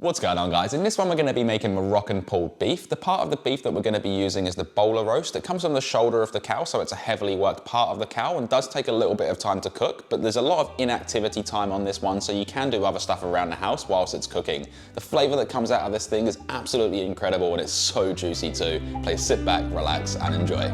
What's going on, guys? In this one we're going to be making Moroccan pulled beef. The part of the beef that we're going to be using is the Bolar roast. It comes on the shoulder of the cow, so it's a heavily worked part of the cow and does take a little bit of time to cook, but there's a lot of inactivity time on this one, so you can do other stuff around the house whilst it's cooking. The flavour that comes out of this thing is absolutely incredible and it's so juicy too. Please sit back, relax and enjoy.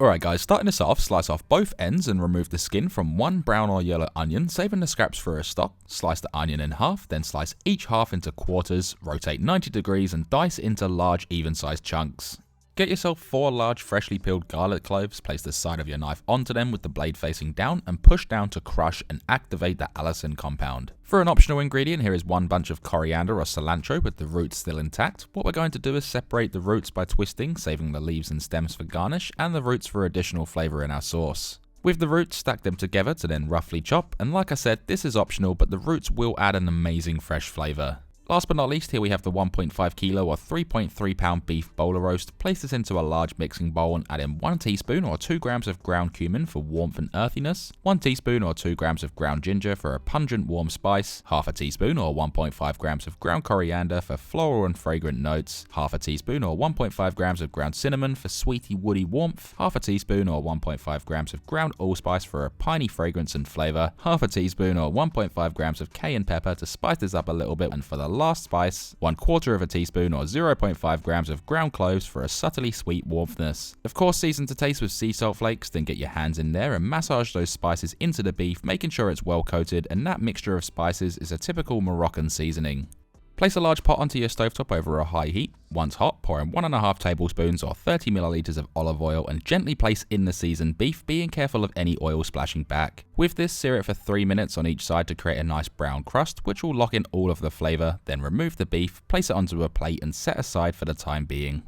Alright guys, starting this off, slice off both ends and remove the skin from one brown or yellow onion, saving the scraps for a stock. Slice the onion in half, then slice each half into quarters, rotate 90 degrees and dice into large even-sized chunks. Get yourself 4 large freshly peeled garlic cloves, place the side of your knife onto them with the blade facing down and push down to crush and activate the allicin compound. For an optional ingredient, here is 1 bunch of coriander or cilantro with the roots still intact. What we're going to do is separate the roots by twisting, saving the leaves and stems for garnish and the roots for additional flavour in our sauce. With the roots, stack them together to then roughly chop, and like I said, this is optional, but the roots will add an amazing fresh flavour. Last but not least, here we have the 1.5 kilo or 3.3 pound beef Bolar roast. Place this into a large mixing bowl and add in 1 teaspoon or 2 grams of ground cumin for warmth and earthiness, 1 teaspoon or 2 grams of ground ginger for a pungent warm spice, half a teaspoon or 1.5 grams of ground coriander for floral and fragrant notes, half a teaspoon or 1.5 grams of ground cinnamon for sweety woody warmth, half a teaspoon or 1.5 grams of ground allspice for a piney fragrance and flavour, half a teaspoon or 1.5 grams of cayenne pepper to spice this up a little bit, and for the last spice, 1/4 of a teaspoon or 0.5 grams of ground cloves for a subtly sweet warmthness. Of course, season to taste with sea salt flakes, then get your hands in there and massage those spices into the beef, making sure it's well coated, and that mixture of spices is a typical Moroccan seasoning. Place a large pot onto your stovetop over a high heat. Once hot, pour in 1.5 tablespoons or 30 milliliters of olive oil and gently place in the seasoned beef, being careful of any oil splashing back. With this, sear it for 3 minutes on each side to create a nice brown crust, which will lock in all of the flavour. Then remove the beef, place it onto a plate and set aside for the time being.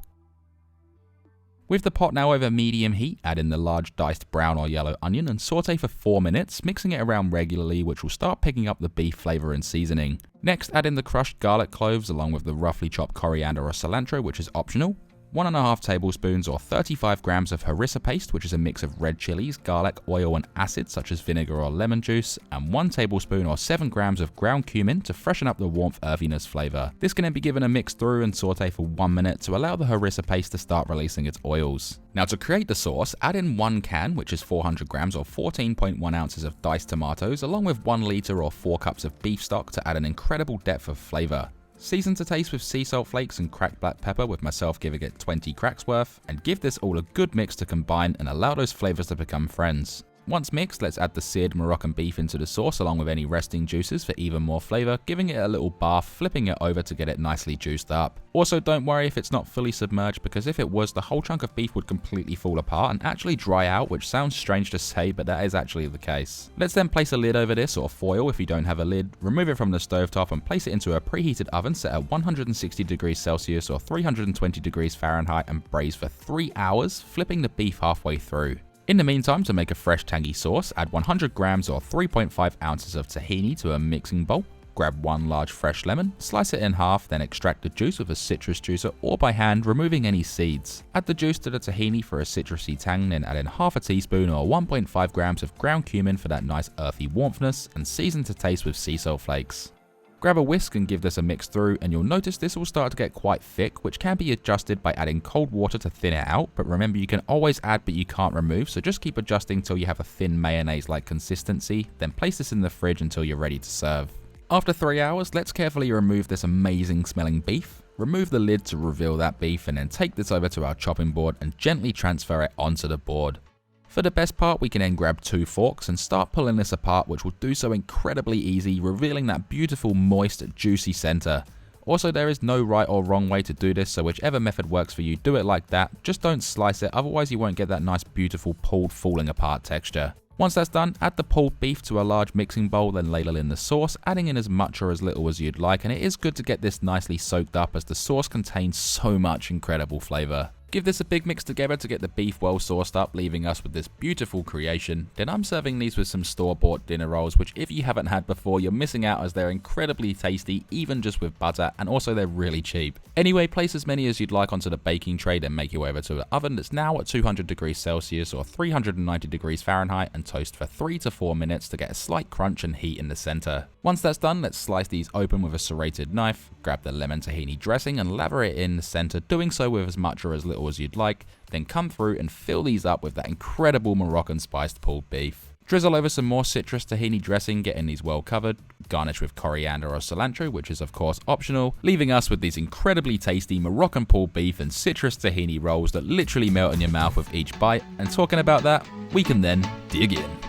With the pot now over medium heat, add in the large diced brown or yellow onion and saute for 4 minutes, mixing it around regularly, which will start picking up the beef flavour and seasoning. Next, add in the crushed garlic cloves along with the roughly chopped coriander or cilantro, which is optional. 1.5 tablespoons or 35 grams of harissa paste, which is a mix of red chilies, garlic, oil and acid such as vinegar or lemon juice, and 1 tablespoon or 7 grams of ground cumin to freshen up the warmth earthiness flavour. This can then be given a mix through and saute for 1 minute to allow the harissa paste to start releasing its oils. Now to create the sauce, add in 1 can, which is 400 grams or 14.1 ounces of diced tomatoes, along with 1 litre or 4 cups of beef stock to add an incredible depth of flavour. Season to taste with sea salt flakes and cracked black pepper, with myself giving it 20 cracks worth, and give this all a good mix to combine and allow those flavours to become friends. Once mixed, let's add the seared Moroccan beef into the sauce along with any resting juices for even more flavour, giving it a little bath, flipping it over to get it nicely juiced up. Also, don't worry if it's not fully submerged, because if it was, the whole chunk of beef would completely fall apart and actually dry out, which sounds strange to say, but that is actually the case. Let's then place a lid over this, or foil if you don't have a lid, remove it from the stovetop and place it into a preheated oven set at 160 degrees Celsius or 320 degrees Fahrenheit and braise for 3 hours, flipping the beef halfway through. In the meantime, to make a fresh tangy sauce, add 100 grams or 3.5 ounces of tahini to a mixing bowl. Grab 1 large fresh lemon, slice it in half, then extract the juice with a citrus juicer or by hand, removing any seeds. Add the juice to the tahini for a citrusy tang, then add in half a teaspoon or 1.5 grams of ground cumin for that nice earthy warmthness, and season to taste with sea salt flakes. Grab a whisk and give this a mix through, and you'll notice this will start to get quite thick, which can be adjusted by adding cold water to thin it out, but remember you can always add but you can't remove, so just keep adjusting till you have a thin mayonnaise-like consistency, then place this in the fridge until you're ready to serve. After 3 hours, let's carefully remove this amazing smelling beef. Remove the lid to reveal that beef, and then take this over to our chopping board and gently transfer it onto the board. For the best part, we can then grab 2 forks and start pulling this apart, which will do so incredibly easy, revealing that beautiful, moist, juicy center. Also, there is no right or wrong way to do this, so whichever method works for you, do it like that. Just don't slice it, otherwise you won't get that nice, beautiful, pulled, falling apart texture. Once that's done, add the pulled beef to a large mixing bowl, then ladle in the sauce, adding in as much or as little as you'd like, and it is good to get this nicely soaked up as the sauce contains so much incredible flavour. Give this a big mix together to get the beef well sauced up, leaving us with this beautiful creation. Then I'm serving these with some store-bought dinner rolls, which if you haven't had before, you're missing out as they're incredibly tasty, even just with butter, and also they're really cheap. Anyway, place as many as you'd like onto the baking tray, then make your way over to the oven that's now at 200 degrees Celsius or 390 degrees Fahrenheit and toast for 3 to 4 minutes to get a slight crunch and heat in the center. Once that's done, let's slice these open with a serrated knife, grab the lemon tahini dressing and lather it in the center, doing so with as much or as little as you'd like, then come through and fill these up with that incredible Moroccan spiced pulled beef. Drizzle over some more citrus tahini dressing, getting these well covered, garnish with coriander or cilantro, which is of course optional, leaving us with these incredibly tasty Moroccan pulled beef and citrus tahini rolls that literally melt in your mouth with each bite. And talking about that, we can then dig in.